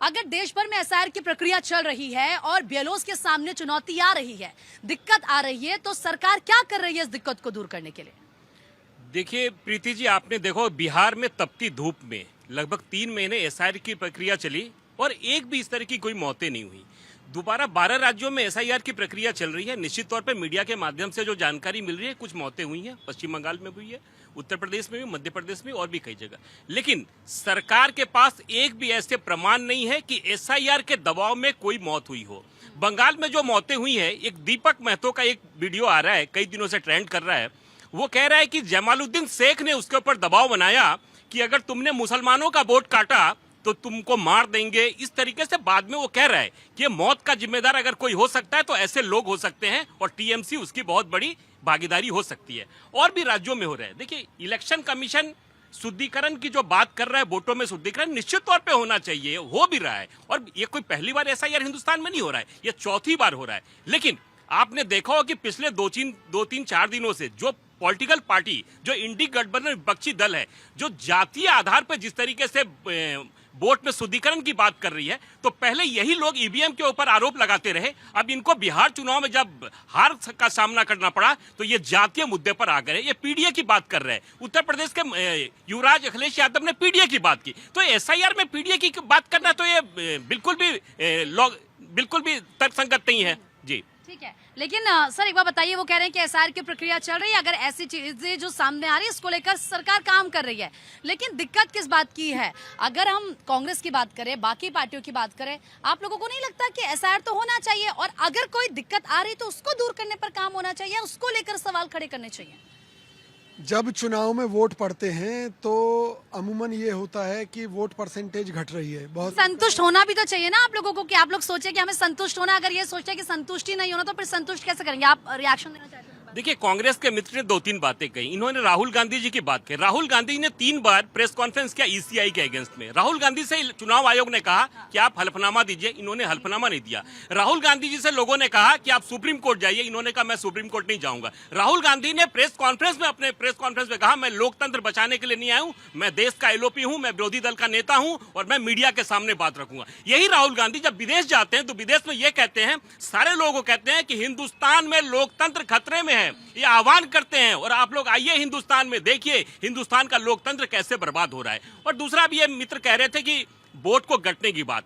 अगर देश भर में एसआईआर की प्रक्रिया चल रही है और बीएलओस के सामने चुनौती आ रही है, दिक्कत आ रही है, तो सरकार क्या कर रही है इस दिक्कत को दूर करने के लिए? देखिए प्रीति जी, आपने देखो बिहार में तपती धूप में लगभग 3 महीने एसआईआर की प्रक्रिया चली और एक भी इस तरह की कोई मौतें नहीं हुई। दोबारा 12 राज्यों में एसआईआर की प्रक्रिया चल रही है। निश्चित तौर पर मीडिया के माध्यम से जो जानकारी मिल रही है, कुछ मौतें हुई हैं, पश्चिम बंगाल में हुई है, उत्तर प्रदेश में भी, मध्य प्रदेश में और भी कई जगह। लेकिन सरकार के पास एक भी ऐसे प्रमाण नहीं है कि एसआईआर के दबाव में कोई मौत हुई हो। बंगाल में जो मौतें हुई है, एक दीपक महतो का एक वीडियो आ रहा है, कई दिनों से ट्रेंड कर रहा है। वो कह रहा है कि जमालुद्दीन शेख ने उसके ऊपर दबाव बनाया कि अगर तुमने मुसलमानों का वोट काटा तो तुमको मार देंगे। इस तरीके से बाद में वो कह रहा है कि ये मौत का जिम्मेदार अगर कोई हो सकता है तो ऐसे लोग हो सकते हैं और टीएमसी उसकी बहुत बड़ी भागीदारी हो सकती है। और भी राज्यों में हो रहा है। देखिए, इलेक्शन कमीशन शुद्धिकरण की जो बात कर रहा है, वोटों में शुद्धिकरण निश्चित तौर पे होना चाहिए, हो भी रहा है। और ये कोई पहली बार एसआईआर हिंदुस्तान में नहीं हो रहा है, ये चौथी बार हो रहा है। लेकिन आपने देखा हो कि पिछले 2-3-4 दिनों से जो पॉलिटिकल पार्टी, जो इंडी गठबंधन विपक्षी दल है, जो जातीय आधार पर जिस तरीके से वोट में शुद्धिकरण की बात कर रही है, तो पहले यही लोग ईवीएम के ऊपर आरोप लगाते रहे। अब इनको बिहार चुनाव में जब हार का सामना करना पड़ा तो ये जातीय मुद्दे पर आ गए। ये पीडीए की बात कर रहे हैं। उत्तर प्रदेश के युवराज अखिलेश यादव ने पीडीए की बात की, तो एसआईआर में पीडीए की बात करना तो ये बिल्कुल भी तर्कसंगत नहीं है जी। ठीक है, लेकिन सर एक बार बताइए, वो कह रहे हैं कि एसआईआर की प्रक्रिया चल रही है, अगर ऐसी चीजें जो सामने आ रही है इसको लेकर सरकार काम कर रही है, लेकिन दिक्कत किस बात की है? अगर हम कांग्रेस की बात करें, बाकी पार्टियों की बात करें, आप लोगों को नहीं लगता कि एसआईआर तो होना चाहिए और अगर कोई दिक्कत आ रही तो उसको दूर करने पर काम होना चाहिए, उसको लेकर सवाल खड़े करने चाहिए? जब चुनाव में वोट पड़ते हैं तो अमूमन ये होता है कि वोट परसेंटेज घट रही है बहुत। संतुष्ट होना भी तो चाहिए ना आप लोगों को, कि आप लोग सोचे कि हमें संतुष्ट होना। अगर ये सोचे कि संतुष्टि नहीं होना तो फिर संतुष्ट कैसे करेंगे? आप रिएक्शन देना चाहते हैं? देखिए, कांग्रेस के मित्र ने 2-3 बातें कही। इन्होंने राहुल गांधी जी की बात की। राहुल गांधी ने 3 बार प्रेस कॉन्फ्रेंस किया ईसीआई के अगेंस्ट में। राहुल गांधी से चुनाव आयोग ने कहा कि आप हल्फनामा दीजिए, इन्होंने हल्फनामा नहीं दिया। राहुल गांधी जी से लोगों ने कहा कि आप सुप्रीम कोर्ट जाइए, इन्होंने कहा मैं सुप्रीम कोर्ट नहीं जाऊंगा। राहुल गांधी ने अपने प्रेस कॉन्फ्रेंस में कहा मैं लोकतंत्र बचाने के लिए नहीं आया हूं, मैं देश का एलओपी हूं, मैं विरोधी दल का नेता हूं और मैं मीडिया के सामने बात रखूंगा। यही राहुल गांधी जब विदेश जाते हैं तो विदेश में ये कहते हैं, सारे लोगों को कहते हैं कि हिंदुस्तान में लोकतंत्र खतरे में है, ये आह्वान करते हैं। और आप लोग आइए हिंदुस्तान में, देखिए हिंदुस्तान का लोकतंत्र कैसे बर्बाद हो रहा है। और दूसरा भी ये मित्र कह रहे थे कि वोट को गटने की बात।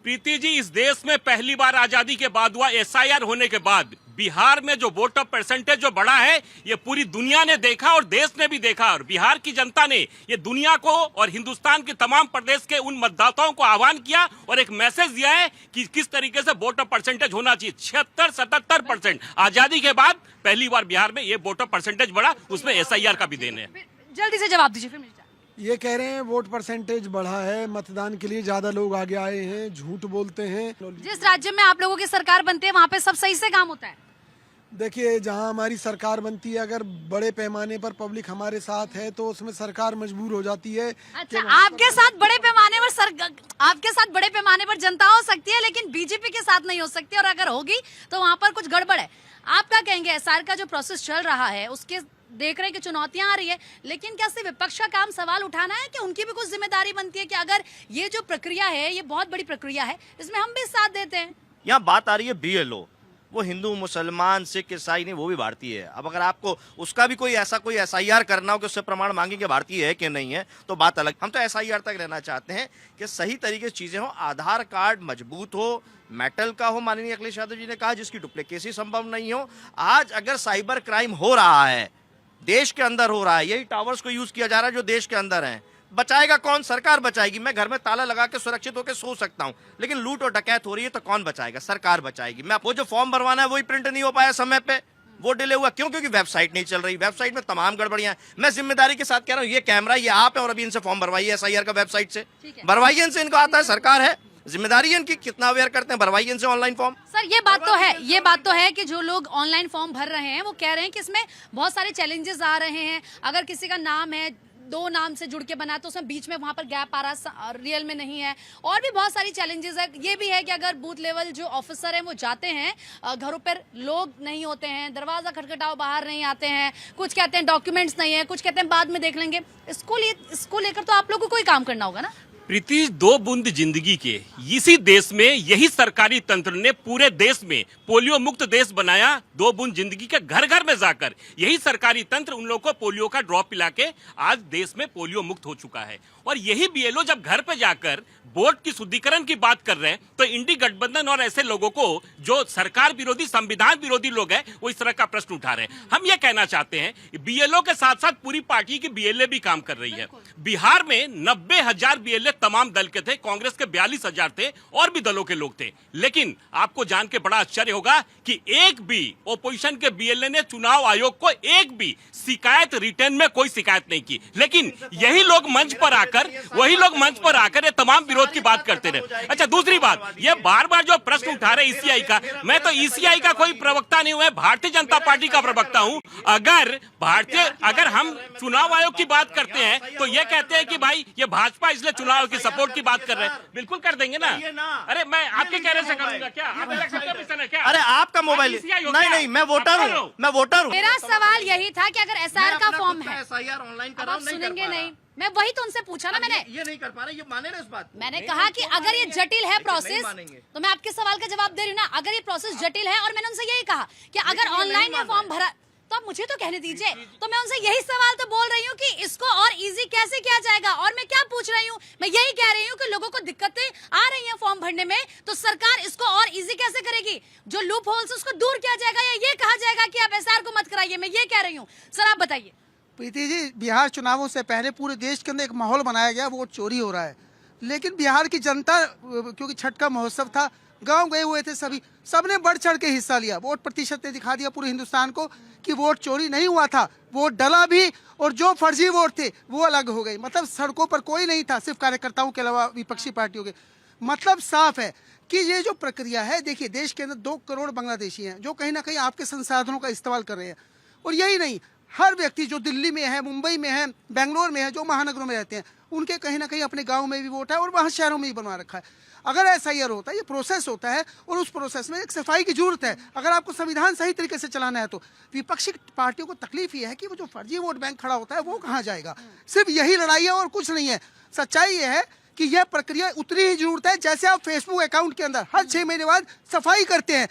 प्रीति जी, इस देश में पहली बार आजादी के बाद हुआ, एसआईआर होने के बाद बिहार में जो वोट ऑफ परसेंटेज जो बढ़ा है, ये पूरी दुनिया ने देखा और देश ने भी देखा। और बिहार की जनता ने ये दुनिया को और हिंदुस्तान के तमाम प्रदेश के उन मतदाताओं को आह्वान किया और एक मैसेज दिया है कि किस तरीके से वोट ऑफ परसेंटेज होना चाहिए। 76-77% आजादी के बाद पहली बार बिहार में ये वोट ऑफ परसेंटेज बढ़ा, उसमें एसआईआर का भी देन है। जल्दी से जवाब दीजिए फिर। ये कह रहे हैं वोट परसेंटेज बढ़ा है, मतदान के लिए ज्यादा लोग आगे आए हैं, झूठ बोलते हैं। जिस राज्य में आप लोगों की सरकार बनती है वहाँ पे सब सही से काम होता है? देखिए, जहां हमारी सरकार बनती है, अगर बड़े पैमाने पर पब्लिक हमारे साथ है तो उसमें सरकार मजबूर हो जाती है। अच्छा, आपके साथ बड़े पैमाने पर जनता हो सकती है, लेकिन बीजेपी के साथ नहीं हो सकती, और अगर होगी तो वहाँ पर कुछ गड़बड़ है। आप क्या कहेंगे? एसआईआर का जो प्रोसेस चल रहा है उसके देख रहे हैं कि चुनौतियां आ रही है, लेकिन क्या सिर्फ विपक्ष का काम सवाल उठाना है कि उनकी भी कुछ जिम्मेदारी बनती है कि अगर ये जो प्रक्रिया है, ये बहुत बड़ी प्रक्रिया है, इसमें हम भी साथ देते हैं? यहाँ बात आ रही है बीएलओ, वो हिंदू, मुसलमान, सिख, ईसाई नहीं, वो भी भारतीय है। अब अगर आपको उसका भी कोई एसआईआर करना हो कि उससे प्रमाण मांगे कि भारतीय है कि नहीं है, तो बात अलग। हम तो एसआईआर तक रहना चाहते हैं कि सही तरीके से चीजें हो, आधार कार्ड मजबूत हो, मेटल का हो, माननीय अखिलेश यादव जी ने कहा, जिसकी डुप्लीकेसी संभव नहीं हो। आज अगर साइबर क्राइम हो रहा है, देश के अंदर हो रहा है, यही टावर्स को यूज किया जा रहा है जो देश के अंदर है, बचाएगा कौन? सरकार बचाएगी। मैं घर में ताला लगा के सुरक्षित होकर सो सकता हूं, लेकिन लूट और डकैत हो रही है तो कौन बचाएगा? सरकार बचाएगी। मैं वो जो फॉर्म भरवाना है वही प्रिंट नहीं हो पाया समय पे, वो डिले हुआ। क्यों? क्योंकि वेबसाइट नहीं चल रही, वेबसाइट में तमाम गड़बड़ियां। मैं जिम्मेदारी के साथ कह रहा हूं, ये कैमरा, ये आप है और अभी इनसे फॉर्म भरवाइए एसआईआर का, वेबसाइट से भरवाइए, इनसे, इनको आता है, सरकार है, जिम्मेदारी है इनकी, कितना अवेयर करते हैं, भरवाइए इनसे ऑनलाइन फॉर्म। सर ये बात तो है कि जो लोग ऑनलाइन फॉर्म भर रहे हैं वो कह रहे हैं कि इसमें बहुत सारे चैलेंजेस आ रहे हैं। अगर किसी का नाम है 2 नाम से जुड़ के बना तो उसमें बीच में वहां पर गैप आ रहा, रियल में नहीं है, और भी बहुत सारी चैलेंजेस है। ये भी है कि अगर बूथ लेवल जो ऑफिसर है वो जाते हैं, घरों पर लोग नहीं होते हैं, दरवाजा खटखटाओ, बाहर नहीं आते हैं, कुछ कहते हैं डॉक्यूमेंट्स नहीं है, कुछ कहते हैं बाद में देख लेंगे। इसको लेकर तो आप लोग को कोई काम करना होगा ना? प्रीति, दो बूंद जिंदगी के इसी देश में यही सरकारी तंत्र ने पूरे देश में पोलियो मुक्त देश बनाया। दो बूंद जिंदगी के घर घर में जाकर यही सरकारी तंत्र उन लोगों को पोलियो का ड्रॉप पिला के आज देश में पोलियो मुक्त हो चुका है। और यही बीएलओ जब घर पे जाकर वोट की शुद्धिकरण की बात कर रहे हैं तो इंडी गठबंधन और ऐसे लोगों को जो सरकार विरोधी, संविधान विरोधी लोग हैं, वो इस तरह का प्रश्न उठा रहे हैं। हम ये कहना चाहते हैं बीएलओ के साथ साथ पूरी पार्टी की बीएलए भी काम कर रही है। बिहार में 90,000 बीएलए तमाम दल के थे, कांग्रेस के 42,000 थे और भी दलों के लोग थे। लेकिन आपको जान के बड़ा आश्चर्य होगा कि एक भी ओपोजिशन के बीएलए ने चुनाव आयोग को एक भी शिकायत, रिटर्न में कोई शिकायत नहीं की। लेकिन यही लोग मंच पर आकर ये तमाम विरोध की बात करते रहे। अच्छा, दूसरी बात, ये बार बार जो प्रश्न उठा रहे ईसीआई का, मैं तो ईसीआई का कोई प्रवक्ता नहीं हूं, भारतीय जनता पार्टी का प्रवक्ता हूं। अगर हम चुनाव आयोग की बात करते हैं तो ये कहते हैं कि भाई ये भाजपा इसलिए चुनाव आयोग की सपोर्ट की बात कर रहे हैं। बिल्कुल कर देंगे ना। अरे मैं आपके कहने से करूंगा क्या? आप इलेक्शन कमीशन है क्या? अरे आपका मोबाइल नहीं, मैं वोटर हूँ। मेरा सवाल यही था कि अगर एसआर का फॉर्म है, एसआईआर ऑनलाइन अब आप सुनेंगे नहीं। मैं वही तो उनसे पूछा ना, मैंने ये नहीं कर पा रहे, ये माने ना इस बात। मैंने कहा कि अगर ये जटिल है प्रोसेस, तो मैं आपके सवाल का जवाब दे रही हूँ ना। अगर ये प्रोसेस जटिल है, और मैंने उनसे यही कहा कि अगर ऑनलाइन ये फॉर्म भरा, तो आप मुझे तो कहने दीजिए। तो मैं उनसे यही सवाल तो बोल रही हूँ कि इसको और इजी कैसे किया जाएगा। और मैं क्या पूछ रही हूँ, मैं यही कह रही हूँ कि लोगों को दिक्कतें आ रही हैं फॉर्म भरने में, तो सरकार इसको और इजी कैसे करेगी? जो लूप होल्स उसको दूर किया जाएगा, या ये कहा जाएगा कि आप एसआर को मत कराइए? मैं ये कह रही हूँ, सर आप बताइए। प्रीति जी, बिहार चुनावों से पहले पूरे देश के अंदर एक माहौल बनाया गया, वोट चोरी हो रहा है। लेकिन बिहार की जनता, क्योंकि छठ का महोत्सव था, गांव गए हुए थे, सबने बढ़ चढ़ के हिस्सा लिया। वोट प्रतिशत ने दिखा दिया पूरे हिंदुस्तान को कि वोट चोरी नहीं हुआ था, वोट डला भी, और जो फर्जी वोट थे वो अलग हो गए। मतलब सड़कों पर कोई नहीं था, सिर्फ कार्यकर्ताओं के अलावा विपक्षी पार्टियों के। मतलब साफ है कि ये जो प्रक्रिया है, देखिए देश के अंदर 2 करोड़ बांग्लादेशी हैं जो कहीं ना कहीं आपके संसाधनों का इस्तेमाल कर रहे हैं। और यही नहीं, हर व्यक्ति जो दिल्ली में है, मुंबई में है, बेंगलोर में है, जो महानगरों में रहते हैं, उनके कहीं ना कहीं अपने गांव में भी वोट है और वहाँ शहरों में भी बनवा रखा है। अगर एसआईआर होता है, ये प्रोसेस होता है, और उस प्रोसेस में एक सफाई की जरूरत है। अगर आपको संविधान सही तरीके से चलाना है तो विपक्षी पार्टियों को तकलीफ ये है कि वो जो फर्जी वोट बैंक खड़ा होता है वो कहाँ जाएगा। सिर्फ यही लड़ाई है और कुछ नहीं है। सच्चाई ये है कि यह प्रक्रिया उतनी ही जरूरत है जैसे आप फेसबुक अकाउंट के अंदर हर 6 महीने बाद सफाई करते हैं,